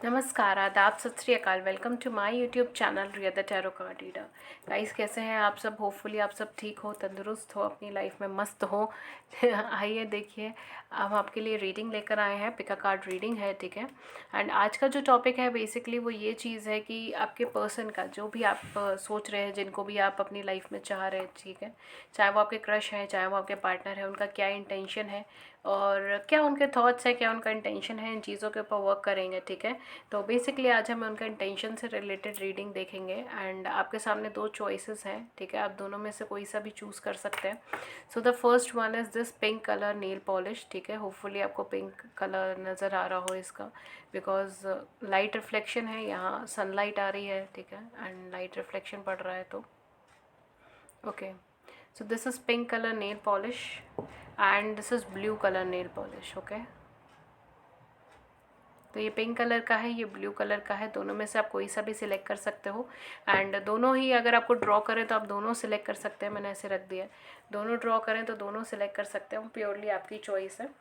नमस्कार, आदाब, सत श्री अकाल। Welcome to my YouTube channel Riya the tarot card reader. Guys, कैसे हैं आप सब? होपफुली आप सब ठीक हो, तंदुरुस्त हो, अपनी लाइफ में मस्त हो। आइए देखिए, हम आपके लिए रीडिंग लेकर आए हैं। पिका कार्ड रीडिंग है, ठीक है। एंड आज का जो टॉपिक है बेसिकली वो ये चीज़ है कि आपके पर्सन का जो भी आप सोच रहे हैं, जिनको भी आप अपनी लाइफ में चाह रहे हैं, ठीक है, चाहे वो आपके क्रश हैं, चाहे वो आपके पार्टनर है, उनका क्या इंटेंशन है और क्या उनके थॉट्स है, क्या उनका इंटेंशन है, इन चीज़ों के ऊपर वर्क करेंगे, ठीक है। तो बेसिकली आज हम उनका इंटेंशन से रिलेटेड रीडिंग देखेंगे। एंड आपके सामने दो चॉइसेस हैं, ठीक है, आप दोनों में से कोई सा भी चूज़ कर सकते हैं। So the first one is this pink colour nail polish, ठीक है। होपफुली आपको पिंक कलर नज़र आ रहा हो इसका, बिकॉज लाइट रिफ्लेक्शन है, यहाँ सनलाइट आ रही है, ठीक है, एंड लाइट रिफ्लेक्शन पड़ रहा है। तो okay, so this is pink colour nail polish and this is blue colour nail polish, okay. तो ये पिंक कलर का है, ये ब्लू कलर का है, दोनों में से आप कोई सा भी सिलेक्ट कर सकते हो। एंड दोनों ही अगर आपको ड्रॉ करें तो आप दोनों सिलेक्ट कर सकते हैं। मैंने ऐसे रख दिया है, दोनों ड्रॉ करें तो दोनों सिलेक्ट कर सकते हो, प्योरली आपकी चॉइस है।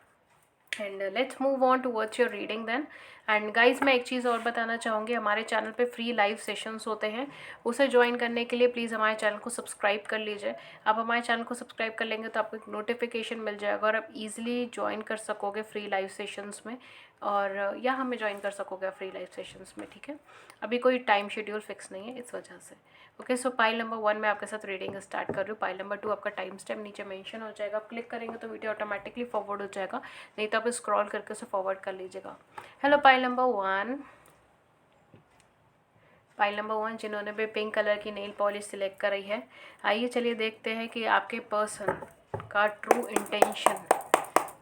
And let's move on towards your reading then. And guys, मैं एक चीज़ और बताना चाहूँगी, हमारे चैनल पे फ्री लाइव सेशंस होते हैं। उसे ज्वाइन करने के लिए प्लीज़ हमारे चैनल को सब्सक्राइब कर लीजिए। आप हमारे चैनल को सब्सक्राइब कर लेंगे तो आपको एक नोटिफिकेशन मिल जाएगा और आप इजीली ज्वाइन कर सकोगे फ्री लाइव सेशंस में, और या हमें ज्वाइन कर सकोगे फ्री लाइव सेशंस में, ठीक है। अभी कोई टाइम शेड्यूल फिक्स नहीं है इस वजह से। ओके, सो पाइल नंबर 1 में आपके साथ रीडिंग स्टार्ट कर रही हूँ। पाइल नंबर 2 आपका टाइम स्टैम्प नीचे मेंशन हो जाएगा, आप क्लिक करेंगे तो वीडियो ऑटोमेटिकली फॉरवर्ड हो जाएगा, नहीं तो आप स्क्रॉल करके उसे फॉरवर्ड कर लीजिएगा। Hello pile number 1, pile number 1 जिन्होंने भी पिंक कलर की नेल पॉलिश सिलेक्ट करी है, आइए चलिए देखते हैं कि आपके पर्सन का ट्रू इंटेंशन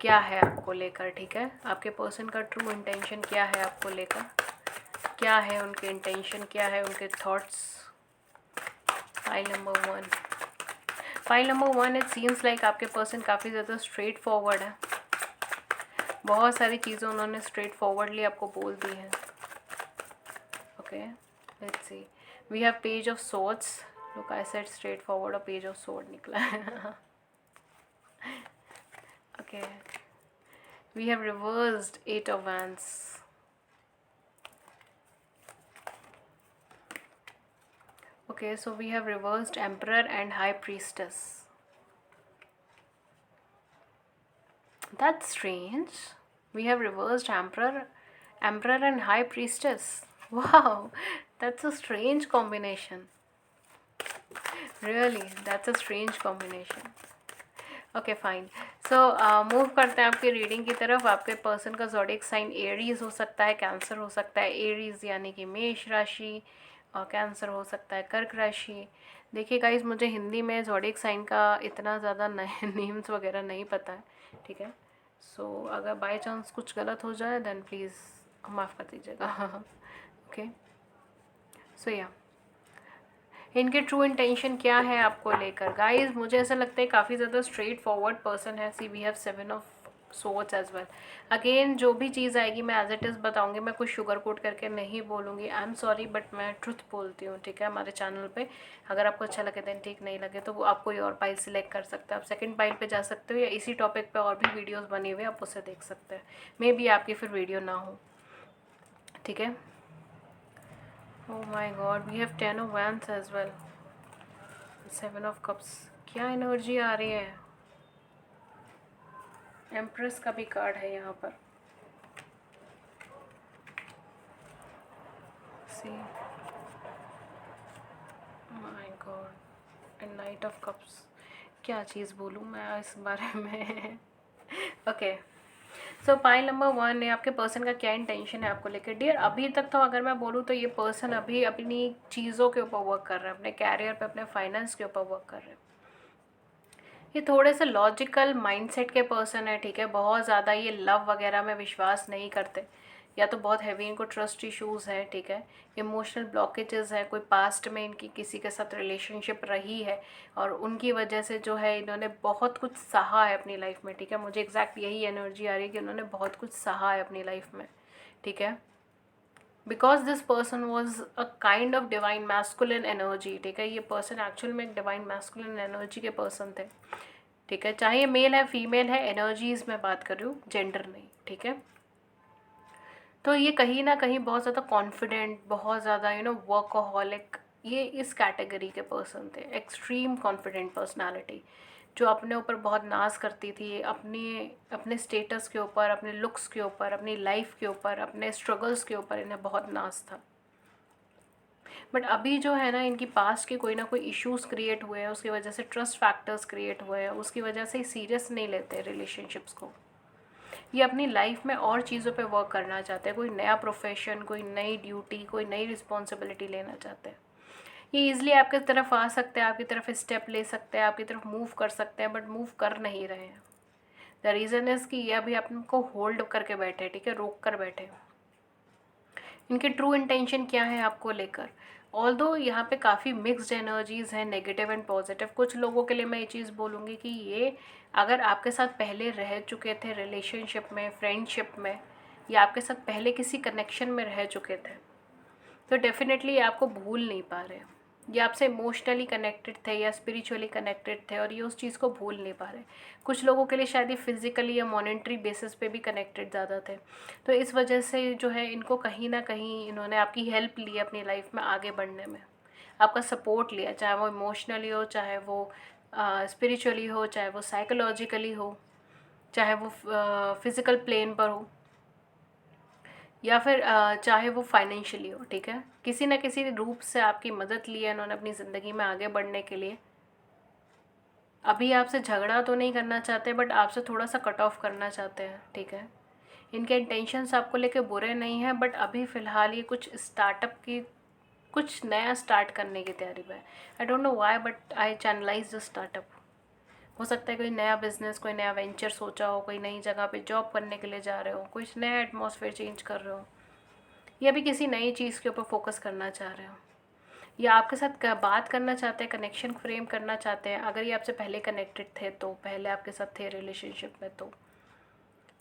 क्या है आपको लेकर, ठीक है। आपके पर्सन का ट्रू इंटेंशन क्या है आपको लेकर, क्या है उनके इंटेंशन, क्या है उनके thoughts. File number 1, file number 1, it seems like आपके पर्सन काफ़ी ज़्यादा स्ट्रेट फॉरवर्ड है। बहुत सारी चीज़ें उन्होंने स्ट्रेट फॉरवर्डली आपको बोल दी हैं। Okay, let's see, we have page of swords. Look, I said straight forward और पेज ऑफ सोर्ड निकला है। Okay, we have reversed 8 of wands. Okay, so we have reversed Emperor and High Priestess. That's strange. We have reversed Emperor and High Priestess. Wow, that's a strange combination. Really, that's a strange combination. Okay fine, so move करते हैं आपकी reading की तरफ। आपके person का zodiac sign Aries हो सकता है, कैंसर हो सकता है। एरीज यानी कि मेष राशि, और कैंसर हो सकता है कर्क राशि। देखिए गाइज, मुझे हिंदी में ज़ोडिएक साइन का इतना ज़्यादा नए नेम्स वगैरह नहीं पता है, ठीक है। सो अगर बाय चांस कुछ गलत हो जाए देन प्लीज़ माफ़ कर दीजिएगा। ओके, सो या इनके ट्रू इंटेंशन क्या है आपको लेकर। गाइस, मुझे ऐसा लगता है काफ़ी ज़्यादा स्ट्रेट फॉरवर्ड पर्सन है। See we have 7 of swords as well. Again जो भी चीज़ आएगी मैं एज इट इज़ बताऊंगी, मैं कुछ शुगर कोट करके नहीं बोलूँगी। आई एम सॉरी बट मैं ट्रुथ बोलती हूँ, ठीक है, हमारे चैनल पे। अगर आपको अच्छा लगे देन ठीक, नहीं लगे तो वो आप कोई और पाइल सिलेक्ट कर सकते हैं। आप सेकंड पाइल पे जा सकते हो, या इसी टॉपिक पे और भी वीडियोस बने हुए आप उसे देख सकते हैं। मे बी आपकी फिर वीडियो ना हो, ठीक है। Oh my God, we have 10 of wands as well, 7 of cups. क्या एनर्जी आ रही है। एम्प्रेस का भी कार्ड है यहाँ पर। See, my God, and knight of cups. क्या चीज़ बोलूँ मैं इस बारे में। ओके, सो पाइल नंबर 1 ने आपके पर्सन का क्या इंटेंशन है आपको लेकर। डियर, अभी तक तो अगर मैं बोलूँ तो ये पर्सन अभी अपनी चीज़ों के ऊपर वर्क कर रहा है, अपने कैरियर पे, अपने फाइनेंस के ऊपर वर्क कर रहे हैं। ये थोड़े से लॉजिकल माइंडसेट के पर्सन है, ठीक है। बहुत ज़्यादा ये लव वगैरह में विश्वास नहीं करते, या तो बहुत हैवी इनको ट्रस्ट इश्यूज़ हैं, ठीक है। इमोशनल ब्लॉकेजेस है, कोई पास्ट में इनकी किसी के साथ रिलेशनशिप रही है और उनकी वजह से जो है इन्होंने बहुत कुछ सहा है अपनी लाइफ में, ठीक है। मुझे एग्जैक्ट यही एनर्जी आ रही है कि उन्होंने बहुत कुछ सहा है अपनी लाइफ में, ठीक है। Because this person was a kind of divine masculine energy, ठीक है। ये पर्सन एक्चुअल में एक डिवाइन मैस्कुलिन एनर्जी के पर्सन थे, ठीक है। चाहे ये मेल है फीमेल है, एनर्जीज में बात कर रही हूँ, जेंडर नहीं, ठीक है। तो ये कहीं ना कहीं बहुत ज़्यादा कॉन्फिडेंट, बहुत ज़्यादा वर्कहोलिक, ये इस कैटेगरी के पर्सन थे। एक्सट्रीम कॉन्फिडेंट पर्सनालिटी, जो अपने ऊपर बहुत नाज करती थी, अपने अपने स्टेटस के ऊपर, अपने लुक्स के ऊपर, अपनी लाइफ के ऊपर, अपने स्ट्रगल्स के ऊपर इन्हें बहुत नाज था। बट अभी जो है ना, इनकी पास्ट के कोई ना कोई इश्यूज क्रिएट हुए हैं, उसकी वजह से ट्रस्ट फैक्टर्स क्रिएट हुए हैं, उसकी वजह से सीरियस नहीं लेते रिलेशनशिप्स को। ये अपनी लाइफ में और चीज़ों पे वर्क करना चाहते हैं, कोई नया प्रोफेशन, कोई नई ड्यूटी, कोई नई रिस्पॉन्सिबिलिटी लेना चाहते हैं। ये ईजिली आपकी तरफ आ सकते हैं, आपकी तरफ स्टेप ले सकते हैं, आपकी तरफ मूव कर सकते हैं, बट मूव कर नहीं रहे हैं। द रीज़न इज़ कि ये अभी आपको होल्ड करके बैठे, ठीक है, रोक कर बैठे। इनके ट्रू इंटेंशन क्या है आपको लेकर? ऑल्दो यहाँ पे काफ़ी मिक्स्ड एनर्जीज़ हैं, नेगेटिव एंड पॉजिटिव। कुछ लोगों के लिए मैं ये चीज़ बोलूँगी कि ये अगर आपके साथ पहले रह चुके थे रिलेशनशिप में, फ्रेंडशिप में, या आपके साथ पहले किसी कनेक्शन में रह चुके थे, तो डेफिनेटली आपको भूल नहीं पा रहे। ये आपसे इमोशनली कनेक्टेड थे या स्पिरिचुअली कनेक्टेड थे, और ये उस चीज़ को भूल नहीं पा रहे। कुछ लोगों के लिए शायद ये फिजिकली या मॉनेटरी बेसिस पे भी कनेक्टेड ज़्यादा थे। तो इस वजह से जो है, इनको कहीं ना कहीं इन्होंने आपकी हेल्प ली अपनी लाइफ में आगे बढ़ने में, आपका सपोर्ट लिया, चाहे वो इमोशनली हो, चाहे वो स्पिरिचुअली हो, चाहे वो साइकोलॉजिकली हो, चाहे वो फिज़िकल प्लेन पर हो, या फिर चाहे वो फाइनेंशियली हो, ठीक है। किसी न किसी रूप से आपकी मदद ली है इन्होंने अपनी ज़िंदगी में आगे बढ़ने के लिए। अभी आपसे झगड़ा तो नहीं करना चाहते, बट आपसे थोड़ा सा कट ऑफ करना चाहते हैं, ठीक है। इनके इंटेंशंस आपको लेके बुरे नहीं हैं, बट अभी फ़िलहाल ये कुछ स्टार्टअप की, कुछ नया स्टार्ट करने की तैयारी में है। I don't know why, but I channelize the startup. हो सकता है कोई नया बिजनेस, कोई नया वेंचर सोचा हो, कोई नई जगह पे जॉब करने के लिए जा रहे हो, कुछ नया एटमॉस्फेयर चेंज कर रहे हो, या भी किसी नई चीज़ के ऊपर फोकस करना चाह रहे हो, या आपके साथ बात करना चाहते हैं, कनेक्शन फ्रेम करना चाहते हैं। अगर ये आपसे पहले कनेक्टेड थे, तो पहले आपके साथ थे रिलेशनशिप में, तो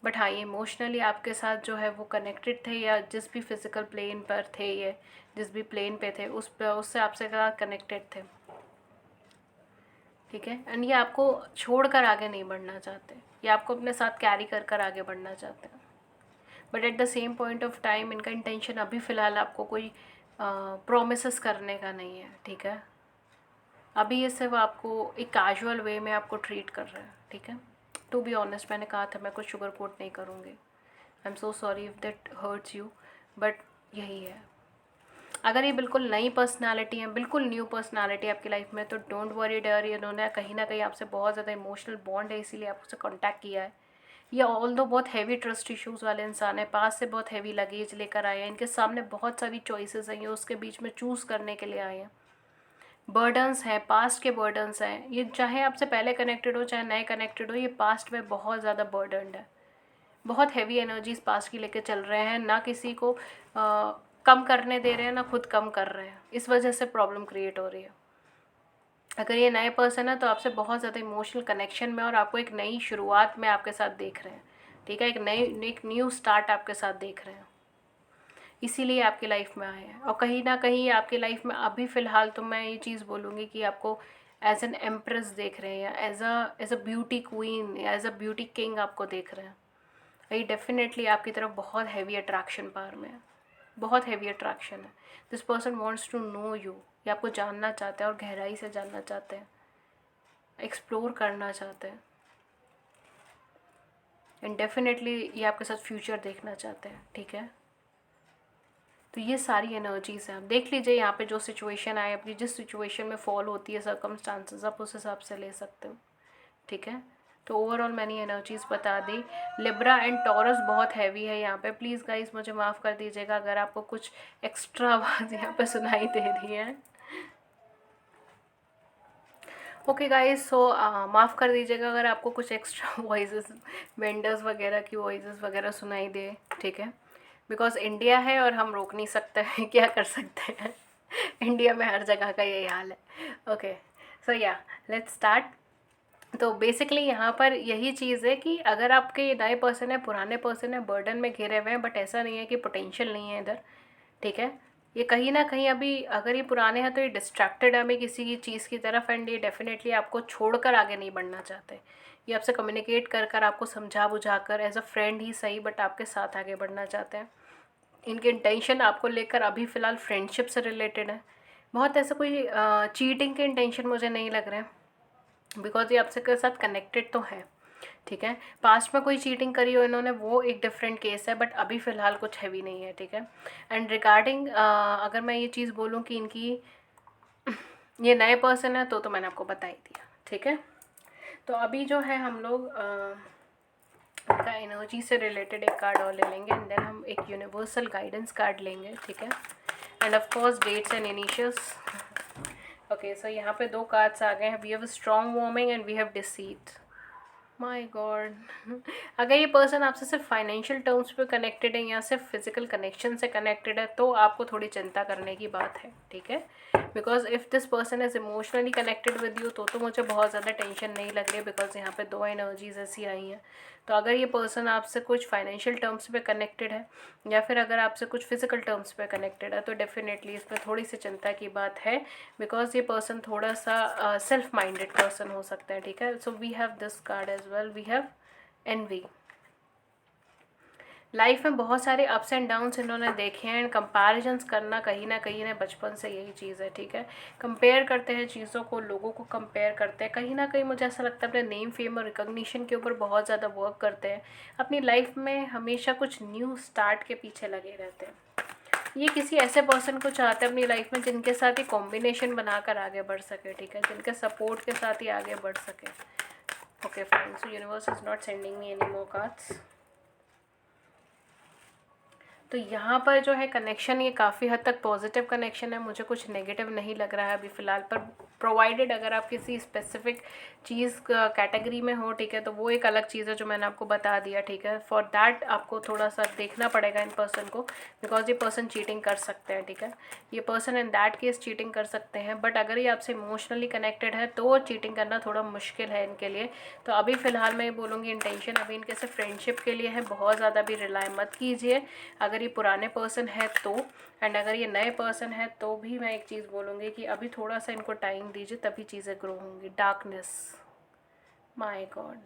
बट हाँ, ये इमोशनली आपके साथ जो है वो कनेक्टेड थे, या जिस भी फिज़िकल प्लेन पर थे, ये जिस भी प्लेन पे थे, उस पर उससे आपसे कनेक्टेड थे, ठीक है। एंड ये आपको छोड़कर आगे नहीं बढ़ना चाहते, ये आपको अपने साथ कैरी कर कर आगे बढ़ना चाहते हैं। But at the same point of time इनका इंटेंशन अभी फ़िलहाल आपको कोई प्रोमिस करने का नहीं है, ठीक है। अभी ये सिर्फ आपको एक कैजुअल वे में आपको ट्रीट कर रहे हैं, ठीक है। टू बी ऑनेस्ट, मैंने कहा था मैं कुछ शुगर कोट नहीं करूँगी। I am so sorry if that hurts you, but यही है। अगर ये बिल्कुल नई पर्सनालिटी है, बिल्कुल न्यू पर्सनालिटी आपकी लाइफ में, तो डोंट वरी डर, इन्होंने कहीं ना कहीं आपसे बहुत ज़्यादा इमोशनल बॉन्ड है, इसीलिए आपसे कांटेक्ट किया है। ये ऑल दो बहुत हैवी ट्रस्ट इश्यूज़ वाले इंसान है, पास से बहुत हैवी लगेज लेकर आए हैं, इनके सामने बहुत सारी चॉइसेस हैं, ये उसके बीच में चूज़ करने के लिए आए हैं। बर्डन्स हैं, पास्ट के बर्डन्स हैं, ये चाहे आपसे पहले कनेक्टेड हो, चाहे नए कनेक्टेड हो, ये पास्ट में बहुत ज़्यादा बर्डनड है। बहुत हैवी एनर्जीज पास्ट की लेके चल रहे हैं, ना किसी को कम करने दे रहे हैं, ना खुद कम कर रहे हैं। इस वजह से प्रॉब्लम क्रिएट हो रही है। अगर ये नए पर्सन है, तो आपसे बहुत ज़्यादा इमोशनल कनेक्शन में, और आपको एक नई शुरुआत में आपके साथ देख रहे हैं, ठीक है। एक न्यू स्टार्ट आपके साथ देख रहे हैं, इसीलिए आपकी लाइफ में आए हैं। और कहीं ना कहीं आपकी लाइफ में अभी फ़िलहाल तो मैं ये चीज़ बोलूँगी कि आपको एज एन एम्प्रेस देख रहे हैं, या एज अ ब्यूटी क्वीन, या एज अ ब्यूटी किंग आपको देख रहे हैं। ये डेफिनेटली आपकी तरफ बहुत हैवी अट्रैक्शन पार में है, बहुत हैवी अट्रैक्शन है। This person wants to know you, ये आपको जानना चाहते हैं, और गहराई से जानना चाहते हैं, एक्सप्लोर करना चाहते हैं, एंड डेफिनेटली ये आपके साथ फ्यूचर देखना चाहते हैं, ठीक है। तो ये सारी एनर्जीज हैं, आप देख लीजिए यहाँ पे जो सिचुएशन आए, अपनी जिस सिचुएशन में फॉल होती है सर्कमस्टांसेस, आप उस हिसाब से ले सकते हो, ठीक है। तो ओवरऑल मैंने एनर्जीज बता दी। लिब्रा एंड टॉरस बहुत हैवी है यहाँ पे। प्लीज़ गाइस मुझे माफ़ कर दीजिएगा अगर आपको कुछ एक्स्ट्रा आवाज़ यहाँ पे सुनाई दे रही है। ओके गाइस, सो माफ़ कर दीजिएगा अगर आपको कुछ एक्स्ट्रा वॉइसेस, वेंडर्स वगैरह की वॉइसेस वगैरह सुनाई दे, ठीक है। बिकॉज इंडिया है और हम रोक नहीं सकते हैं, क्या कर सकते हैं। इंडिया में हर जगह का यही हाल है। ओके, सो या लेट्स स्टार्ट। तो बेसिकली यहाँ पर यही चीज़ है कि अगर आपके ये नए पर्सन है, पुराने पर्सन है, बर्डन में घिरे हुए हैं, बट ऐसा नहीं है कि पोटेंशियल नहीं है इधर, ठीक है। ये कहीं ना कहीं अभी, अगर ये पुराने हैं तो ये डिस्ट्रैक्टेड है अभी किसी की चीज़ की तरफ, एंड ये डेफिनेटली आपको छोड़कर आगे नहीं बढ़ना चाहते। ये आपसे कम्युनिकेट कर कर, आपको समझा बुझा कर, एज अ फ्रेंड ही सही, बट आपके साथ आगे बढ़ना चाहते हैं। इनके इंटेंशन आपको लेकर अभी फ़िलहाल फ्रेंडशिप से रिलेटेड है। बहुत ऐसा कोई चीटिंग के इंटेंशन मुझे नहीं लग रहे हैं, बिकॉज ये आपसे के साथ कनेक्टेड तो है, ठीक है। पास्ट में कोई चीटिंग करी हो इन्होंने, वो एक डिफरेंट केस है, बट अभी फ़िलहाल कुछ हैवी नहीं है, ठीक है। एंड रिगार्डिंग अगर मैं ये चीज़ बोलूँ कि इनकी ये नए पर्सन है, तो मैंने आपको बता ही दिया, ठीक है। तो अभी जो है हम लोग का एनर्जी से रिलेटेड एक कार्ड और ले लेंगे, एंड देन हम एक यूनिवर्सल गाइडेंस कार्ड लेंगे, ठीक है। And of course dates and initials. Okay, so यहाँ पे 2 कार्ड्स आ गए हैं। We have strong warming and we have deceit. My God अगर ये पर्सन आपसे सिर्फ फाइनेंशियल टर्म्स पे कनेक्टेड है या सिर्फ फिजिकल कनेक्शन से कनेक्टेड है, तो आपको थोड़ी चिंता करने की बात है, ठीक है। Because if this person is emotionally connected with you, तो मुझे बहुत ज़्यादा टेंशन नहीं लग रही है, बिकॉज यहाँ पे 2 एनर्जीज ऐसी आई हैं। तो अगर ये पर्सन आपसे कुछ फाइनेंशियल टर्म्स पे कनेक्टेड है या फिर अगर आपसे कुछ फिजिकल टर्म्स पे कनेक्टेड है, तो डेफिनेटली इसमें थोड़ी सी चिंता की बात है, बिकॉज ये पर्सन थोड़ा सा सेल्फ माइंडेड पर्सन हो सकता है, ठीक है। So we have this card as well, we have envy. Life में बहुत सारे अप्स एंड डाउन्स इन्होंने देखे हैं, एंड कंपैरिजंस करना कहीं ना कहीं इन्हें बचपन से यही चीज़ है, ठीक है। कंपेयर करते हैं चीज़ों को, लोगों को कंपेयर करते हैं, कहीं ना कहीं मुझे ऐसा लगता है अपने नेम फेम और रिकॉग्निशन के ऊपर बहुत ज़्यादा वर्क करते हैं। अपनी लाइफ में हमेशा कुछ न्यू स्टार्ट के पीछे लगे रहते हैं। ये किसी ऐसे पर्सन को चाहते हैं अपनी लाइफ में जिनके साथ ही कॉम्बिनेशन बनाकर आगे बढ़ सके, ठीक है, जिनके सपोर्ट के साथ ही आगे बढ़ सके। Okay fine, so universe is not sending me any more cards. तो यहाँ पर जो है कनेक्शन, ये काफ़ी हद तक पॉजिटिव कनेक्शन है, मुझे कुछ नेगेटिव नहीं लग रहा है अभी फ़िलहाल। पर प्रोवाइडेड अगर आप किसी स्पेसिफिक चीज़ कैटेगरी में हो, ठीक है, तो वो एक अलग चीज़ है जो मैंने आपको बता दिया, ठीक है। फॉर दैट आपको थोड़ा सा देखना पड़ेगा इन पर्सन को, बिकॉज ये पर्सन चीटिंग कर सकते हैं, ठीक है। ये person in that case cheating कर सकते हैं, बट अगर ये आपसे इमोशनली कनेक्टेड है तो चीटिंग करना थोड़ा मुश्किल है इनके लिए। तो अभी फ़िलहाल मैं ये बोलूँगी इंटेंशन अभी इनके से फ्रेंडशिप के लिए है, बहुत ज़्यादा भी रिलाई मत कीजिए अगर ये पुराने पर्सन है तो। एंड अगर ये नए पर्सन है तो भी मैं एक चीज़ बोलूँगी कि अभी थोड़ा सा इनको टाइम दीजिए, तभी चीज़ें ग्रो होंगी। Darkness, my god.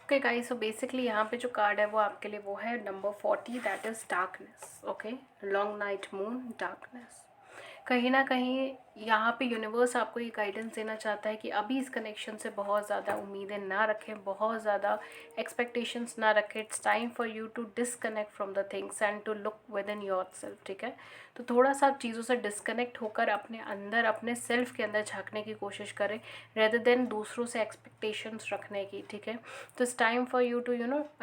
Okay guys, so basically यहाँ पे जो कार्ड है वो आपके लिए वो है number 40, that is darkness. Okay, long Knight Moon, darkness. कहीं ना कहीं यहाँ पे यूनिवर्स आपको ये गाइडेंस देना चाहता है कि अभी इस कनेक्शन से बहुत ज़्यादा उम्मीदें ना रखें, बहुत ज़्यादा एक्सपेक्टेशंस ना रखें। It's time for you to disconnect from the things and to look within yourself, ठीक है। तो थोड़ा सा आप चीज़ों से डिसकनेक्ट होकर अपने अंदर, अपने सेल्फ के अंदर झांकने की कोशिश करें, रेदर देन दूसरों से एक्सपेक्टेशंस रखने की, ठीक है। तो it's time for you to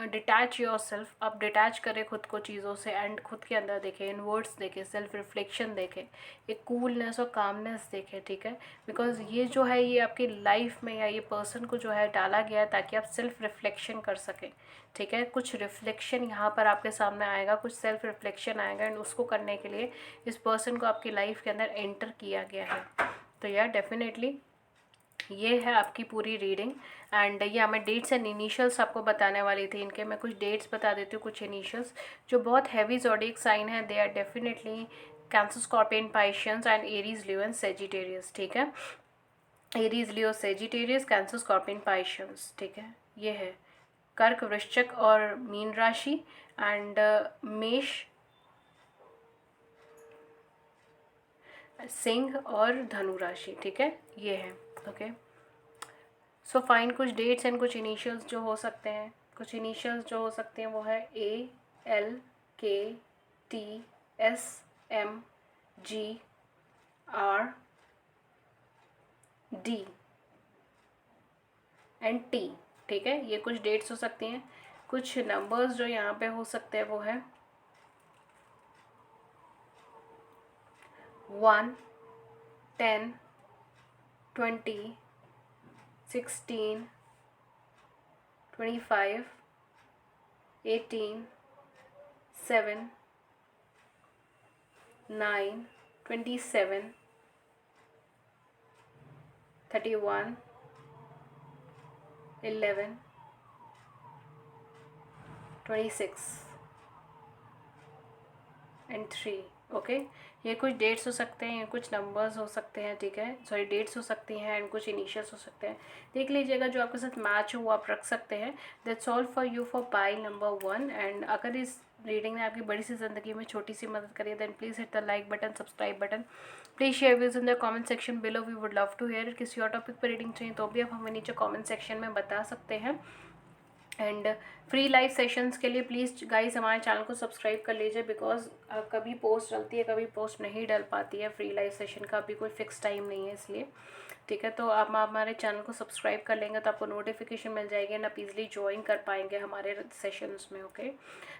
detach yourself. आप डिटैच करें खुद को चीज़ों से, एंड खुद के अंदर देखें, इनवर्ड्स देखें, सेल्फ रिफ्लेक्शन देखें, एक कूलनेस और कामनेस देखें, ठीक है। बिकॉज ये जो है ये आपकी लाइफ में या ये पर्सन को जो है डाला गया है ताकि आप सेल्फ रिफ्लेक्शन कर सकें, ठीक है। कुछ रिफ्लेक्शन यहाँ पर आपके सामने आएगा, कुछ सेल्फ रिफ्लेक्शन आएगा, एंड उसको करने के लिए इस पर्सन को आपकी लाइफ के अंदर एंटर किया गया है। तो यार डेफिनेटली ये है आपकी पूरी रीडिंग। एंड ये मैं डेट्स एंड इनिशियल्स आपको बताने वाली थी इनके। मैं कुछ डेट्स बता देती हूँ, कुछ इनिशियल्स। जो बहुत हैवी ज़ोडिएक साइन है, they are definitely Cancer, Scorpion, Pisceans and Aries, Leo and Sagittarius, ठीक है। Aries, Leo, Sagittarius, Cancer, Scorpion, Pisceans, ठीक है। ये है कर्क, वृश्चिक और मीन राशि, एंड मेष, सिंह और धनु राशि, ठीक है। ये है ओके। सो फाइन, कुछ डेट्स एंड कुछ इनिशियल्स जो हो सकते हैं, कुछ इनिशियल्स जो हो सकते हैं वो है ALKTSMGRD एंड T, ठीक है। ये कुछ डेट्स हो सकती हैं। कुछ नंबर्स जो यहाँ पे हो सकते हैं वो है 1, 10, 20, 16, 25, 18, 7, 9, 27, 31, 11, 26 एंड 3, ओके ये कुछ डेट्स हो सकते हैं, कुछ नंबर्स हो सकते हैं, ठीक है, सॉरी डेट्स हो सकती हैं एंड कुछ इनिशियल्स हो सकते हैं। देख लीजिएगा जो आपके साथ मैच हो वो आप रख सकते हैं। That's all for you for pile number 1। And अगर इस रीडिंग ने आपकी बड़ी सी ज़िंदगी में छोटी सी मदद करी है then please hit the like button, subscribe button, please share views in the comment section below, we would love to hear. किसी और टॉपिक पर रीडिंग चाहिए तो भी आप हमें नीचे कमेंट सेक्शन में बता सकते हैं। एंड फ्री लाइव सेशंस के लिए प्लीज़ गाइस हमारे चैनल को सब्सक्राइब कर लीजिए, बिकॉज कभी पोस्ट डलती है कभी पोस्ट नहीं डल पाती है। फ्री लाइव सेशन का अभी कोई फिक्स टाइम नहीं है इसलिए, ठीक है। तो आप हमारे चैनल को सब्सक्राइब कर लेंगे तो आपको नोटिफिकेशन मिल जाएगी एंड आप इजीली ज्वाइन कर पाएंगे हमारे सेशंस में, ओके।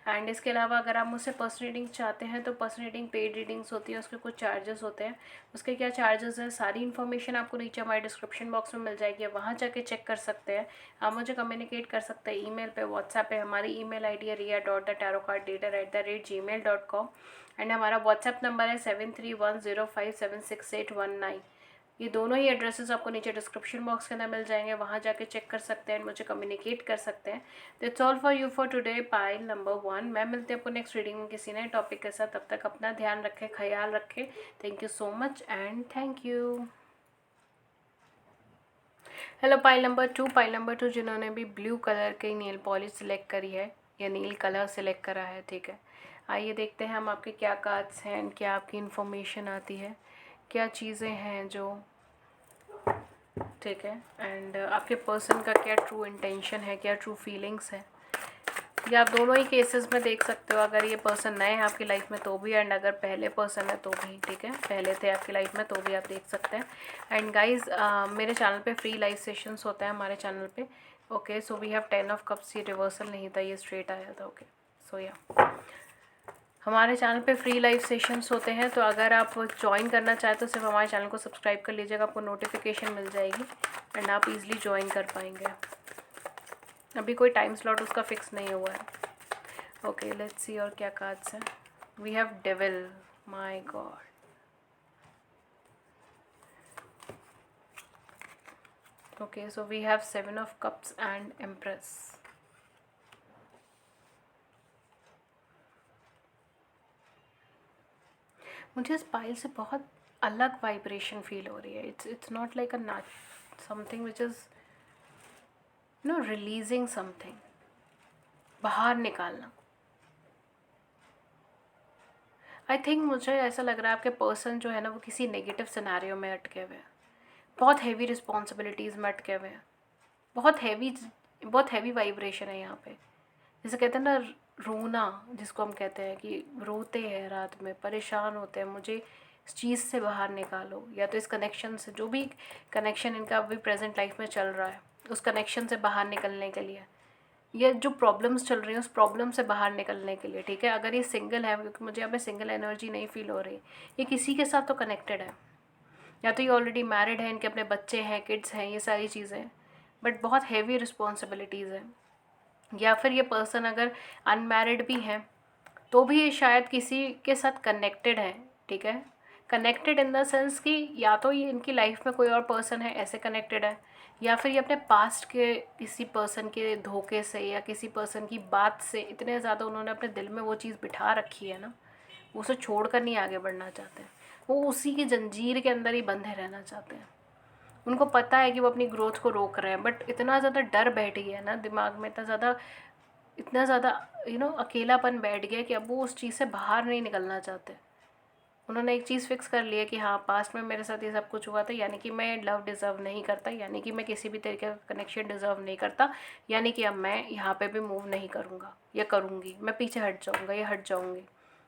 एंड इसके अलावा अगर आप मुझसे पर्सनल रीडिंग चाहते हैं तो पर्सनल रीडिंग पेड रीडिंग्स होती है, उसके कुछ चार्जेस होते हैं। उसके क्या चार्जेस हैं सारी इन्फॉर्मेशन आपको नीचे हमारे डिस्क्रिप्शन बॉक्स में मिल जाएगी, वहाँ जाके चेक कर सकते हैं। आप मुझे कम्युनिकेट कर सकते हैं ईमेल पे, व्हाट्सएप पे। हमारी ईमेल आईडी है ria.thetarotcardreader@gmail.com एंड हमारा व्हाट्सएप नंबर है 7310576819। ये दोनों ही एड्रेसेस आपको नीचे डिस्क्रिप्शन बॉक्स के अंदर मिल जाएंगे, वहाँ जाके चेक कर सकते हैं, मुझे कम्युनिकेट कर सकते हैं। That's all for you for today pile number 1। मैं मिलते हैं आपको नेक्स्ट रीडिंग में किसी नए टॉपिक के साथ। तब तक अपना ध्यान रखें, ख्याल रखें। Thank you so much and thank you. Hello pile number 2, pile number 2 जिन्होंने भी ब्लू कलर की नेल पॉलिश सिलेक्ट करी है या नील कलर सिलेक्ट करा है, ठीक है। आइए देखते हैं हम आपके क्या कार्ड्स हैं एंड क्या आपकी इन्फॉर्मेशन आती है, क्या चीज़ें हैं जो, ठीक है। एंड आपके पर्सन का क्या ट्रू इंटेंशन है, क्या ट्रू फीलिंग्स है, ये आप दोनों ही केसेस में देख सकते हो। अगर ये पर्सन नए हैं आपकी लाइफ में तो भी, एंड अगर पहले पर्सन है तो भी, ठीक है, पहले थे आपकी लाइफ में तो भी आप देख सकते हैं। एंड गाइज मेरे चैनल पे फ्री लाइव सेशंस होता है हमारे चैनल पे, okay. So we have 10 of cups, ये रिवर्सल नहीं था, ये स्ट्रेट आया था, ओके। सो या हमारे चैनल पे फ्री लाइव सेशंस होते हैं, तो अगर आप ज्वाइन करना चाहें तो सिर्फ हमारे चैनल को सब्सक्राइब कर लीजिएगा, आपको नोटिफिकेशन मिल जाएगी एंड आप इजीली ज्वाइन कर पाएंगे। अभी कोई टाइम स्लॉट उसका फिक्स नहीं हुआ है, ओके। लेट्स सी और क्या कार्ड्स हैं। We have devil, my god, okay. So we have 7 of cups and empress. मुझे इस पाइल से बहुत अलग वाइब्रेशन फील हो रही है। It's not like a something which is no releasing something, बाहर निकालना। आई थिंक मुझे ऐसा लग रहा है आपके पर्सन जो है ना वो किसी नेगेटिव सिनेरियो में अटके हुए हैं, बहुत हैवी रिस्पॉन्सिबिलिटीज़ में अटके हुए हैं, बहुत हैवी वाइब्रेशन है यहाँ पे। जैसे कहते हैं ना रोना, जिसको हम कहते हैं कि रोते हैं रात में, परेशान होते हैं, मुझे इस चीज़ से बाहर निकालो, या तो इस कनेक्शन से, जो भी कनेक्शन इनका अभी प्रेजेंट लाइफ में चल रहा है उस कनेक्शन से बाहर निकलने के लिए, ये जो प्रॉब्लम्स चल रही हैं उस प्रॉब्लम से बाहर निकलने के लिए, ठीक है। अगर ये सिंगल है, क्योंकि मुझे यहाँ पे सिंगल एनर्जी नहीं फील हो रही, ये किसी के साथ तो कनेक्टेड है, या तो ये ऑलरेडी मैरिड है, इनके अपने बच्चे हैं, किड्स हैं, ये सारी चीज़ें, बट बहुत हैवी रिस्पॉन्सिबिलिटीज़ हैं। या फिर ये पर्सन अगर अनमैरिड भी है तो भी ये शायद किसी के साथ कनेक्टेड है, ठीक है। कनेक्टेड इन द सेंस कि या तो ये इनकी लाइफ में कोई और पर्सन है ऐसे कनेक्टेड है, या फिर ये अपने पास्ट के किसी पर्सन के धोखे से या किसी पर्सन की बात से इतने ज़्यादा उन्होंने अपने दिल में वो चीज़ बिठा रखी है ना, वो उसे छोड़ कर नहीं आगे बढ़ना चाहते हैं, वो उसी की जंजीर के अंदर ही बंधे रहना चाहते हैं। उनको पता है कि वो अपनी ग्रोथ को रोक रहे हैं, बट इतना ज़्यादा डर बैठ गया है ना दिमाग में, इतना ज़्यादा अकेलापन बैठ गया कि अब वो उस चीज़ से बाहर नहीं निकलना चाहते। उन्होंने एक चीज़ फिक्स कर ली है कि हाँ पास्ट में मेरे साथ ये सब कुछ हुआ था, यानी कि मैं लव डिज़र्व नहीं करता, यानी कि मैं किसी भी तरीके का कनेक्शन डिज़र्व नहीं करता, यानी कि अब मैं यहाँ पे भी मूव नहीं करूँगा या करूँगी, मैं पीछे हट जाऊँगा या हट जाऊँगी।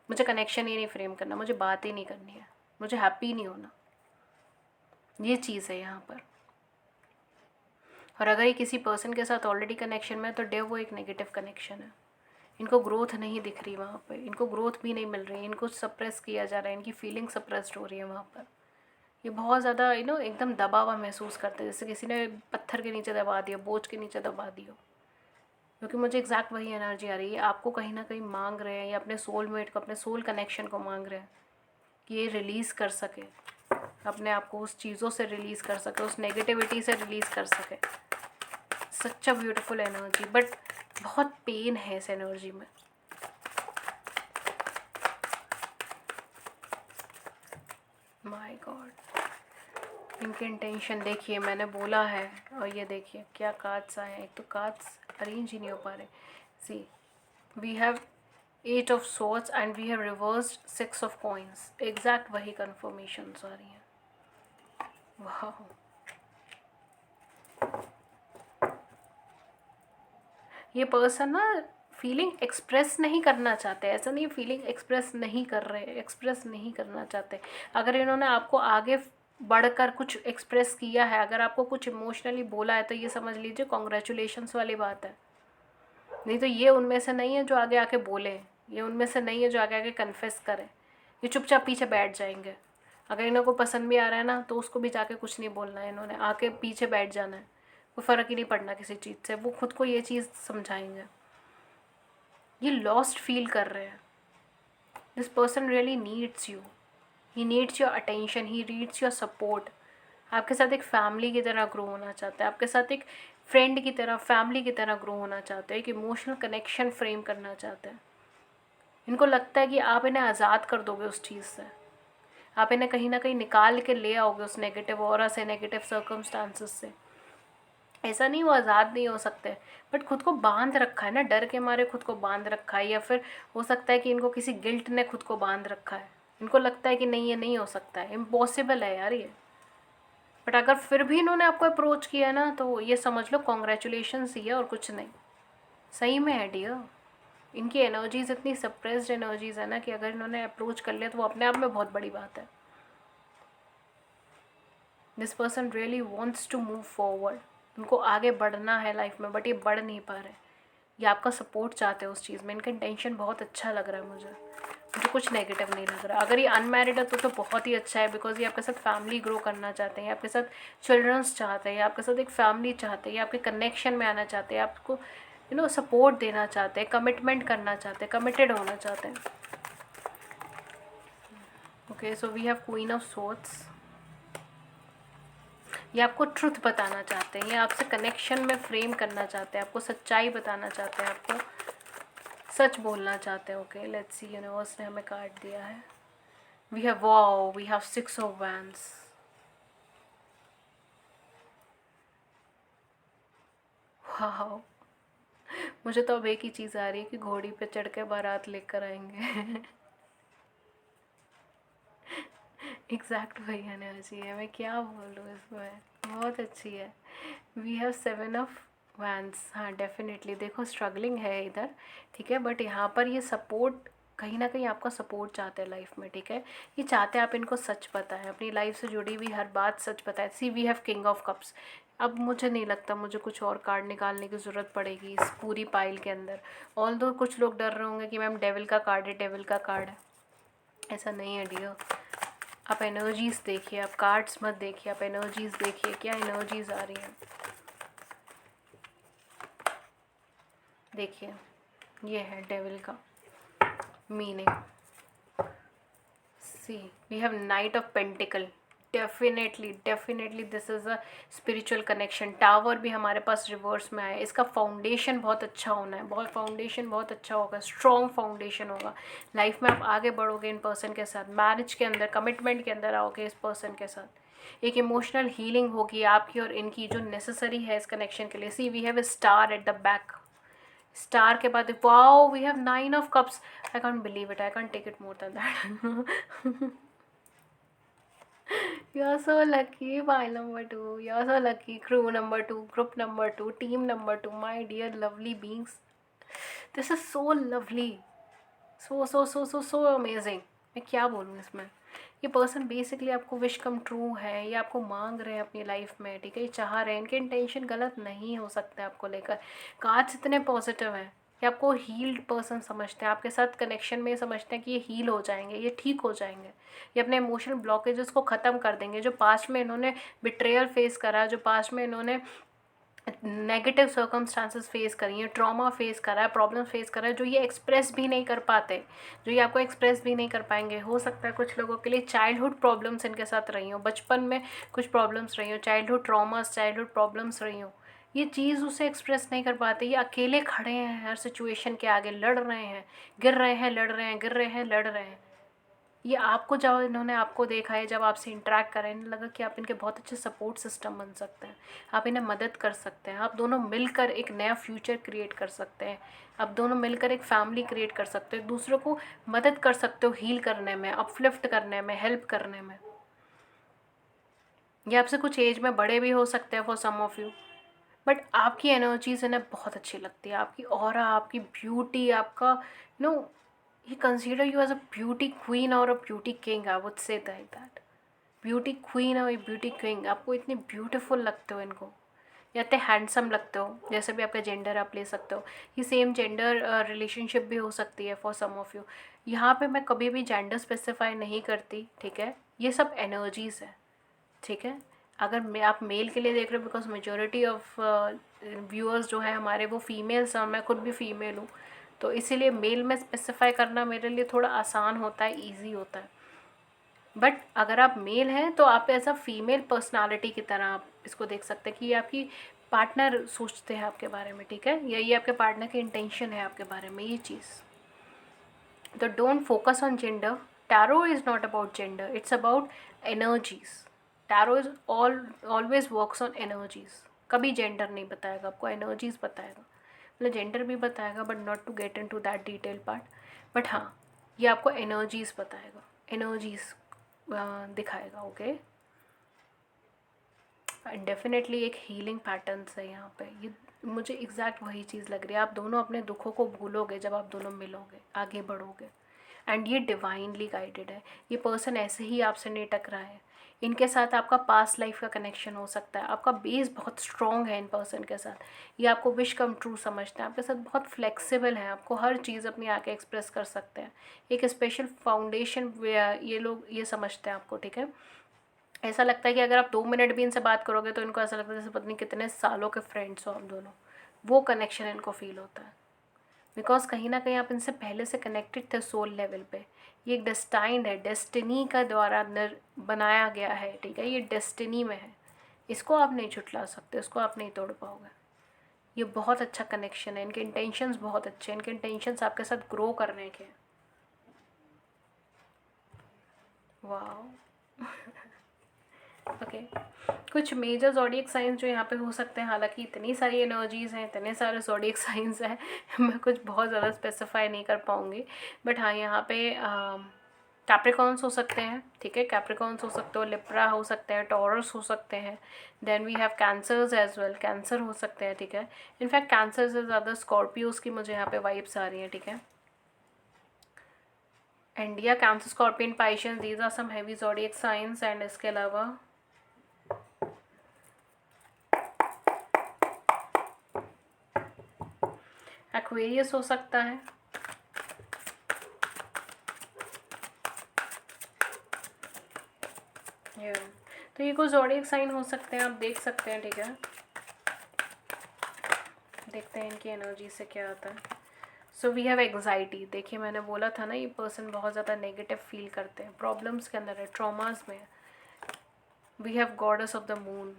मुझे कनेक्शन ही नहीं फ्रेम करना, मुझे बात ही नहीं करनी है, मुझे हैप्पी नहीं होना, ये चीज़ है यहाँ पर। और अगर ये किसी पर्सन के साथ ऑलरेडी कनेक्शन में है तो वो एक नेगेटिव कनेक्शन है। इनको ग्रोथ नहीं दिख रही वहाँ पर, इनको ग्रोथ भी नहीं मिल रही, इनको सप्रेस किया जा रहा है, इनकी फीलिंग सप्रेस्ड हो रही है वहाँ पर। ये बहुत ज़्यादा एकदम दबा हुआ महसूस करते हैं, जैसे किसी ने पत्थर के नीचे दबा दिया, बोझ के नीचे दबा दिया। क्योंकि मुझे एग्जैक्ट वही एनर्जी आ रही है, आपको कहीं ना कहीं मांग रहे हैं या अपने सोलमेट को, अपने सोल कनेक्शन को मांग रहे हैं कि ये रिलीज़ कर सके अपने आप को, उस चीज़ों से रिलीज़ कर सके, उस नेगेटिविटी से रिलीज़ कर सके। सच अ ब्यूटीफुल एनर्जी, बट बहुत पेन है इस एनर्जी में। माय गॉड, इनकी इंटेंशन देखिए, मैंने बोला है। और ये देखिए क्या कार्ड्स आए हैं, एक तो कार्ड्स अरेंज ही नहीं हो पा रहे। See, we have 8 of swords and we have reversed 6 of coins। Exact वही कन्फर्मेशन आ रही हैं। वाह, ये पर्सन ना फीलिंग एक्सप्रेस नहीं करना चाहते, ऐसा नहीं फीलिंग एक्सप्रेस नहीं कर रहे, एक्सप्रेस नहीं करना चाहते। अगर इन्होंने आपको आगे बढ़कर कुछ एक्सप्रेस किया है, अगर आपको कुछ इमोशनली बोला है, तो ये समझ लीजिए कॉन्ग्रेचुलेशंस वाली बात है। नहीं तो ये उनमें से नहीं है जो आगे आके बोले, ये उनमें से नहीं है जो आगे आके कन्फेस करे। ये चुपचाप पीछे बैठ जाएंगे। अगर इन्हें को पसंद भी आ रहा है ना, तो उसको भी जाके कुछ नहीं बोलना है, इन्होंने आके पीछे बैठ जाना है। कोई फ़र्क ही नहीं पड़ना किसी चीज़ से, वो खुद को ये चीज़ समझाएंगे। ये लॉस्ट फील कर रहे हैं। This person really needs you, he needs your attention, he needs your support. आपके साथ एक फैमिली की तरह ग्रो होना चाहता है, आपके साथ एक फ्रेंड की तरह, फैमिली की तरह ग्रो होना चाहते हैं, एक इमोशनल कनेक्शन फ्रेम करना चाहते हैं। इनको लगता है कि आप इन्हें आज़ाद कर दोगे उस चीज़ से, आप इन्हें कहीं ना कहीं निकाल के ले आओगे उस नेगेटिव ऑरा से, नेगेटिव सर्कमस्टांसिस से। ऐसा नहीं वो आज़ाद नहीं हो सकते, बट खुद को बांध रखा है ना, डर के मारे खुद को बांध रखा है, या फिर हो सकता है कि इनको किसी गिल्ट ने खुद को बांध रखा है। इनको लगता है कि नहीं, ये नहीं हो सकता है, इम्पॉसिबल है यार ये। बट अगर फिर भी इन्होंने आपको अप्रोच किया है ना, तो ये समझ लो कॉन्ग्रेचुलेशंस ही है और कुछ नहीं। सही में है डियर। इनकी एनर्जीज इतनी सप्रेस्ड एनर्जीज है ना, कि अगर इन्होंने अप्रोच कर लिया तो वो अपने आप में बहुत बड़ी बात है। This person really wants to move forward. उनको आगे बढ़ना है लाइफ में, बट ये बढ़ नहीं पा रहे। ये आपका सपोर्ट चाहते हैं उस चीज़ में। इनका इंटेंशन बहुत अच्छा लग रहा है मुझे कुछ नेगेटिव नहीं लग रहा। अगर ये अनमैरिड है तो बहुत ही अच्छा है, बिकॉज ये आपके साथ फैमिली ग्रो करना चाहते हैं, आपके साथ चिल्ड्रंस चाहते हैं, आपके साथ एक फैमिली चाहते हैं, आपके कनेक्शन में आना चाहते हैं, आपको सपोर्ट देना चाहते हैं, कमिटमेंट करना चाहते हैं, कमिटेड होना चाहते हैं। Okay, so we have queen of swords. ये आपको ट्रुथ बताना चाहते हैं, ये आपसे कनेक्शन में फ्रेम करना चाहते हैं, आपको सच्चाई बताना चाहते हैं, आपको सच बोलना चाहते हैं। ओके, लेट्स सी, यूनिवर्स ने हमें कार्ड दिया है। We have wow, we have 6 of Wands। Wow, मुझे तो अब एक ही चीज़ आ रही है कि घोड़ी पे चढ़ के बारात लेकर आएंगे। एग्जैक्ट वही एनर्जी है, मैं क्या बोलूँ इसमें, बहुत अच्छी है। We have 7 of Wands। हाँ डेफिनेटली, देखो स्ट्रगलिंग है इधर, ठीक है, बट यहाँ पर ये सपोर्ट, कहीं ना कहीं आपका सपोर्ट चाहते हैं लाइफ में, ठीक है। ये चाहते हैं आप इनको सच बताएं, अपनी लाइफ से जुड़ी हुई हर बात सच बताएं। See, we have king of cups. अब मुझे नहीं लगता मुझे कुछ और कार्ड निकालने की ज़रूरत पड़ेगी इस पूरी पाइल के अंदर। ऑल्दो कुछ लोग डर रहे होंगे कि मैम डेविल का कार्ड है, डेविल का कार्ड है। ऐसा नहीं है डियर। आप एनर्जीज़ देखिए, आप कार्ड्स मत देखिए, आप एनर्जीज़ देखिए, क्या एनर्जीज़ आ रही हैं। देखिए, ये है डेविल का meaning. See, we have knight of pentacle. Definitely definitely this is a spiritual connection. Tower भी हमारे पास रिवर्स में आया। इसका फाउंडेशन बहुत अच्छा होना है, बहुत फाउंडेशन बहुत अच्छा होगा, स्ट्रॉन्ग फाउंडेशन होगा। लाइफ में आप आगे बढ़ोगे इन पर्सन के साथ, मैरिज के अंदर, कमिटमेंट के अंदर आओगे इस पर्सन के साथ। एक इमोशनल हीलिंग होगी आपकी और इनकी, जो नेसेसरी है इस कनेक्शन के लिए। See, we have a star at the back. Star के बाद wow, we have 9 of Cups। I can't believe it, I can't take it more than that. You are so lucky, file number 2. You are so lucky, crew number 2, group number 2, team number 2, my dear lovely beings. This is so lovely. So amazing. मैं क्या बोलूँ इसमें। ये person basically आपको wish come true है, ये आपको मांग रहे हैं अपनी लाइफ में, ठीक है, ये चाह रहे हैं। इनके इंटेंशन गलत नहीं हो सकते आपको लेकर। कार्ड्स इतने पॉजिटिव हैं, ये आपको हील्ड पर्सन समझते हैं, आपके साथ कनेक्शन में समझते हैं कि ये हील हो जाएंगे, ये ठीक हो जाएंगे, ये अपने इमोशनल ब्लॉकेजेस को ख़त्म कर देंगे। जो पास्ट में इन्होंने बिट्रेयल फेस करा, जो पास्ट में इन्होंने नेगेटिव सर्कमस्टांसेस फेस करी हैं, ट्रॉमा फेस करा है, प्रॉब्लम फेस करा है, जो ये एक्सप्रेस भी नहीं कर पाते, जो ये आपको एक्सप्रेस भी नहीं कर पाएंगे। हो सकता है कुछ लोगों के लिए चाइल्डहुड प्रॉब्लम्स इनके साथ रही हो, बचपन में कुछ प्रॉब्लम्स रही हो, चाइल्डहुड ट्रॉमास, चाइल्डहुड प्रॉब्लम्स रही हो। ये चीज़ उसे एक्सप्रेस नहीं कर पाते, ये अकेले खड़े हैं हर सिचुएशन के आगे, लड़ रहे हैं, गिर रहे हैं, लड़ रहे हैं, गिर रहे हैं, लड़ रहे हैं। ये आपको जब इन्होंने आपको देखा है, जब आपसे इंटरेक्ट करें, इन्हें लगा कि आप इनके बहुत अच्छे सपोर्ट सिस्टम बन सकते हैं, आप इन्हें मदद कर सकते हैं, आप दोनों मिलकर एक नया फ्यूचर क्रिएट कर सकते हैं, आप दोनों मिलकर एक फैमिली क्रिएट कर सकते हो, दूसरों को मदद कर सकते हो हील करने में, अपलिफ्ट करने में, हेल्प करने में। ये आपसे कुछ एज में बड़े भी हो सकते हैं for some of you, but आपकी एनर्जीज इन्हें बहुत अच्छी लगती है, आपकी ऑरा, आपकी ब्यूटी, आपका no, he consider you as a beauty queen or a beauty king, I would say that beauty queen और ब्यूटी किंग, आपको इतने ब्यूटीफुल लगते हो इनको, या इतने हैंडसम लगते हो, जैसे भी आपका जेंडर आप ले सकते हो, ये सेम जेंडर रिलेशनशिप भी हो सकती है फॉर सम ऑफ यू। यहाँ पे मैं कभी भी जेंडर स्पेसिफाई नहीं करती, ठीक है, ये सब एनर्जीज़ है, ठीक है। अगर मैं आप मेल के लिए देख रहे हो, बिकॉज मेजोरिटी ऑफ व्यूअर्स जो है हमारे वो फीमेल्स हैं, मैं खुद भी फीमेल हूँ, तो इसीलिए मेल में स्पेसिफाई करना मेरे लिए थोड़ा आसान होता है, ईजी होता है। बट अगर आप मेल हैं तो आप एज अ फीमेल पर्सनालिटी की तरह आप इसको देख सकते हैं कि ये आपकी पार्टनर सोचते हैं आपके बारे में, ठीक है, या ये आपके पार्टनर की इंटेंशन है आपके बारे में, ये चीज़। तो don't focus on gender, tarot is not about gender, it's about energies. Tarot is always works on energies, कभी जेंडर नहीं बताएगा आपको, एनर्जीज बताएगा, मतलब जेंडर भी बताएगा but not to get into that detail part, but हाँ ये आपको एनर्जीज बताएगा, एनर्जीज दिखाएगा, ओके। एंड डेफिनेटली एक हीलिंग पैटर्न्स है यहाँ पे, ये मुझे एग्जैक्ट वही चीज़ लग रही है, आप दोनों अपने दुखों को भूलोगे जब आप दोनों मिलोगे, आगे बढ़ोगे, एंड ये डिवाइनली गाइडेड है, ये पर्सन ऐसे ही आपसे नहीं टकरा है, इनके साथ आपका पास्ट लाइफ का कनेक्शन हो सकता है, आपका बेस बहुत स्ट्रॉन्ग है इन पर्सन के साथ, ये आपको विश कम ट्रू समझते हैं, आपके साथ बहुत फ्लेक्सिबल हैं, आपको हर चीज़ अपनी आके एक्सप्रेस कर सकते हैं, एक स्पेशल फाउंडेशन ये लोग ये समझते हैं आपको, ठीक है। ऐसा लगता है कि अगर आप 2 मिनट भी इनसे बात करोगे तो इनको ऐसा लगता है जैसे पता नहीं कितने सालों के फ्रेंड्स हो आप दोनों, वो कनेक्शन इनको फील होता है, बिकॉज कहीं ना कहीं आप इनसे पहले से कनेक्टेड थे सोल लेवल पे, ये एक डेस्टाइंड है, डेस्टिनी का द्वारा बनाया गया है, ठीक है, ये डेस्टिनी में है, इसको आप नहीं छुटला सकते, इसको आप नहीं तोड़ पाओगे, ये बहुत अच्छा कनेक्शन है, इनके इंटेंशंस बहुत अच्छे हैं, इनके इंटेंशंस आपके साथ ग्रो करने के, वाह। ओके, कुछ मेजर ज़ोडिएक साइंस जो यहाँ पे हो सकते हैं, हालांकि इतनी सारी एनर्जीज़ हैं, इतने सारे ज़ोडिएक साइंस हैं, मैं कुछ बहुत ज़्यादा स्पेसिफाई नहीं कर पाऊँगी, बट हाँ यहाँ पे कैप्रिकॉन्स हो सकते हैं, ठीक है, कैप्रिकॉन्स हो सकते हो, लिब्रा हो सकते हैं, टॉरस हो सकते हैं, then we have cancers as well, cancer हो सकते हैं, ठीक है, इनफैक्ट कैंसर से ज़्यादा स्कॉर्पियोज़ की मुझे यहाँ पे वाइब्स आ रही हैं, ठीक है, एंड या Cancer, Scorpion, Pisceans, these are some heavy zodiac signs, and इसके अलावा एक्वेरियस हो सकता है, ये तो ये कुछ ज़ोडिएक साइन हो सकते हैं, आप देख सकते हैं, ठीक है, देखते हैं इनकी एनर्जी से क्या आता है। सो वी हैव एग्जाइटी, देखिए मैंने बोला था ना ये पर्सन बहुत ज़्यादा नेगेटिव फील करते हैं, प्रॉब्लम्स के अंदर है, ट्रॉमास में है। We have goddess of the moon,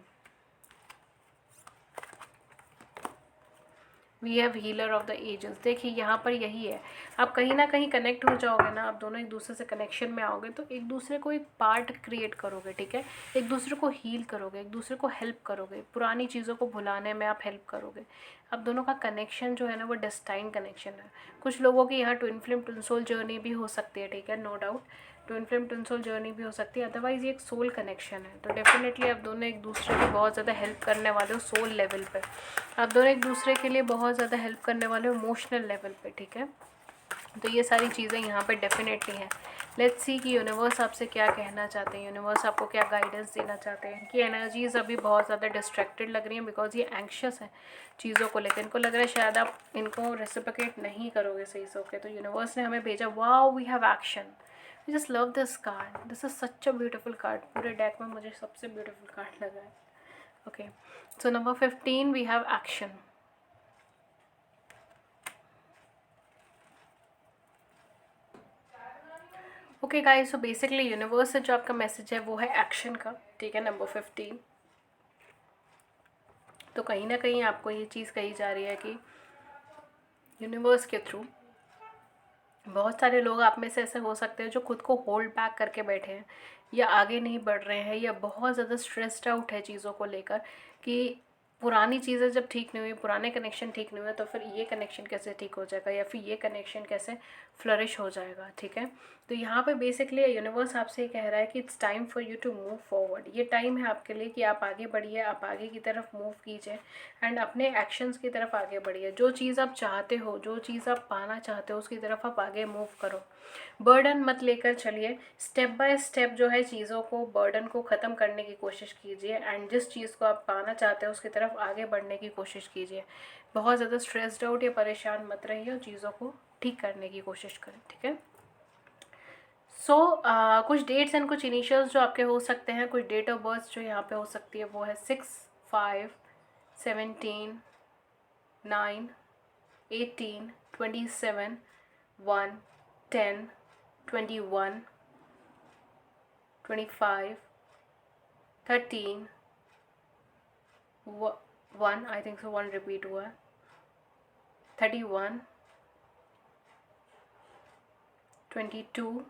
we have healer of the ages, देखिए यहाँ पर यही है, आप कहीं ना कहीं कनेक्ट हो जाओगे ना, आप दोनों एक दूसरे से कनेक्शन में आओगे तो एक दूसरे को एक पार्ट क्रिएट करोगे, ठीक है, एक दूसरे को हील करोगे, एक दूसरे को हेल्प करोगे, पुरानी चीज़ों को भुलाने में आप हेल्प करोगे, आप दोनों का कनेक्शन जो है ना वो डेस्टाइन कनेक्शन है। कुछ लोगों की यहाँ twin flame twin soul journey भी हो सकती है, ठीक है, no doubt, twin flame twin soul journey भी हो सकती है, अदरवाइज़ ये एक सोल कनेक्शन है, तो डेफिनेटली आप दोनों एक दूसरे की बहुत ज़्यादा हेल्प करने वाले हो सोल लेवल पे, आप दोनों एक दूसरे के लिए बहुत ज़्यादा हेल्प करने वाले हो इमोशनल लेवल पे, ठीक है, तो ये सारी चीज़ें यहाँ पे डेफिनेटली हैं। लेट्स सी कि यूनिवर्स आपसे क्या कहना चाहते हैं, यूनिवर्स आपको क्या गाइडेंस देना चाहते हैं। इनकी एनर्जीज अभी बहुत ज़्यादा डिस्ट्रैक्टेड लग रही हैं, बिकॉज ये एंक्शस हैं चीज़ों को लेकर, इनको लग रहा है शायद आप इनको रेसिप्रोकेट नहीं करोगे सही से, ओके, तो यूनिवर्स ने हमें भेजा, wow we have action, we just love this card, this is such a beautiful card, पूरे डेक में मुझे सबसे ब्यूटीफुल कार्ड लगा है, okay. So number 15 we have action, okay guys, so basically universe से जो आपका मैसेज है वो है एक्शन का, ठीक है, नंबर 15, तो कहीं ना कहीं आपको ये चीज़ कही जा रही है कि यूनिवर्स के थ्रू बहुत सारे लोग आप में से ऐसे हो सकते हैं जो खुद को होल्ड बैक करके बैठे हैं, या आगे नहीं बढ़ रहे हैं, या बहुत ज़्यादा स्ट्रेस्ड आउट है चीज़ों को लेकर कि पुरानी चीज़ें जब ठीक नहीं हुई, पुराने कनेक्शन ठीक नहीं हुए, तो फिर ये कनेक्शन कैसे ठीक हो जाएगा, या फिर ये कनेक्शन कैसे फ्लरिश हो जाएगा, ठीक है। तो यहाँ पे बेसिकली यूनिवर्स आपसे ये कह रहा है कि it's time for you to move forward. ये टाइम है आपके लिए कि आप आगे बढ़िए, आप आगे की तरफ मूव कीजिए एंड अपने एक्शंस की तरफ आगे बढ़िए। जो चीज़ आप चाहते हो, जो चीज़ आप पाना चाहते हो, उसकी तरफ आप आगे मूव करो। बर्डन मत लेकर चलिए, स्टेप बाय स्टेप जो है चीज़ों को, बर्डन को ख़त्म करने की कोशिश कीजिए एंड जिस चीज़ को आप पाना चाहते हो उसकी तरफ आगे बढ़ने की कोशिश कीजिए। बहुत ज़्यादा स्ट्रेस्ड आउट या परेशान मत रहिए और चीज़ों को ठीक करने की कोशिश करें, ठीक है। सो कुछ डेट्स एंड कुछ इनिशियल्स जो आपके हो सकते हैं, कुछ डेट ऑफ बर्थ जो यहाँ पे हो सकती है वो है 6/5/17, 9, 18, 27, 1, 10, 21, 25, 13, 1, आई थिंक सो 1 रिपीट हुआ है, 31, 22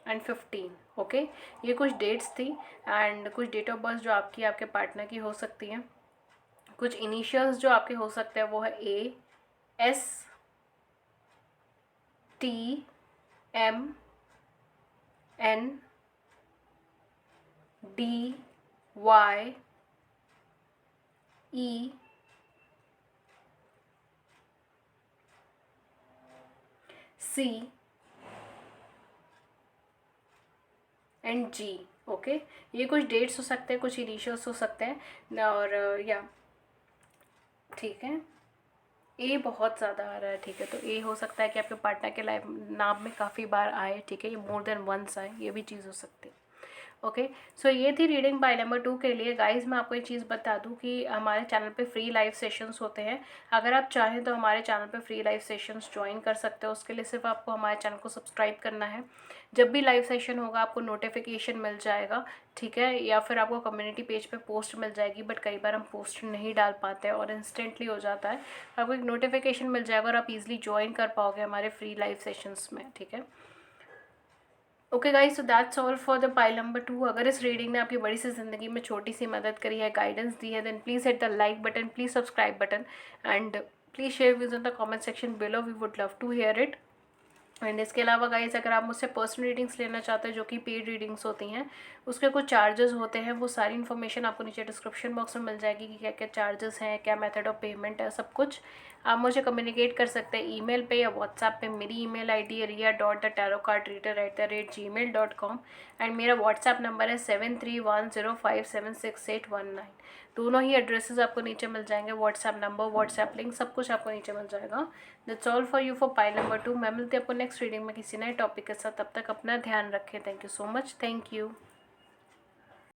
एंड 15। ओके, ये कुछ डेट्स थी एंड कुछ डेट ऑफ बर्थ जो आपकी, आपके पार्टनर की हो सकती हैं। कुछ इनिशियल्स जो आपके हो सकते हैं वो है AS, TM, NDY, E, C and G। Okay, ये कुछ डेट्स हो सकते हैं, कुछ इनिशियल्स हो सकते हैं और या ठीक है। ए बहुत ज़्यादा आ रहा है, ठीक है, तो ए हो सकता है कि आपके पार्टनर के लाइफ नाम में काफ़ी बार आए, ठीक है, ये मोर देन वंस आए, ये भी चीज़ हो सकती है। ओके, सो ये थी रीडिंग बाय नंबर 2 के लिए। गाइज मैं आपको एक चीज़ बता दूं कि हमारे चैनल पे फ्री लाइव सेशंस होते हैं। अगर आप चाहें तो हमारे चैनल पे फ्री लाइव सेशंस ज्वाइन कर सकते हो। उसके लिए सिर्फ आपको हमारे चैनल को सब्सक्राइब करना है। जब भी लाइव सेशन होगा आपको नोटिफिकेशन मिल जाएगा, ठीक है, या फिर आपको कम्युनिटी पेज पे पोस्ट मिल जाएगी, बट कई बार हम पोस्ट नहीं डाल पाते हैं और इंस्टेंटली हो जाता है। आपको एक नोटिफिकेशन मिल जाएगा और आप ईजिली ज्वाइन कर पाओगे हमारे फ्री लाइव सेशंस में, ठीक है। Okay guys, so that's all for the pile number 2। अगर इस रीडिंग ने आपकी बड़ी सी ज़िंदगी में छोटी सी मदद करी है, गाइडेंस दी है, then please hit the like button, please subscribe button and please share views in the comment section below. We would love to hear it. And इसके अलावा गाइज अगर आप मुझसे पर्सनल रीडिंग्स लेना चाहते हैं जो कि पेड रीडिंग्स होती हैं, उसके कुछ चार्जेस होते हैं, वो सारी इन्फॉर्मेशन आपको नीचे डिस्क्रिप्शन बॉक्स में मिल जाएगी कि क्या क्या चार्जेस हैं, क्या मेथड ऑफ पेमेंट है, सब कुछ आप मुझे कम्युनिकेट कर सकते हैं ईमेल पे या व्हाट्सएप पे। मेरी ईमेल आईडी है ria.thetarotcardreader@gmail.com एंड मेरा व्हाट्सएप नंबर है 7310576819। दोनों ही एड्रेसेस आपको नीचे मिल जाएंगे, व्हाट्सएप नंबर, व्हाट्सएप लिंक, सब कुछ आपको नीचे मिल जाएगा। That's all for you for pile number 2। मैं मिलती हूँ आपको नेक्स्ट रीडिंग में किसी नए टॉपिक के साथ। तब तक अपना ध्यान रखें। Thank you so much. Thank you.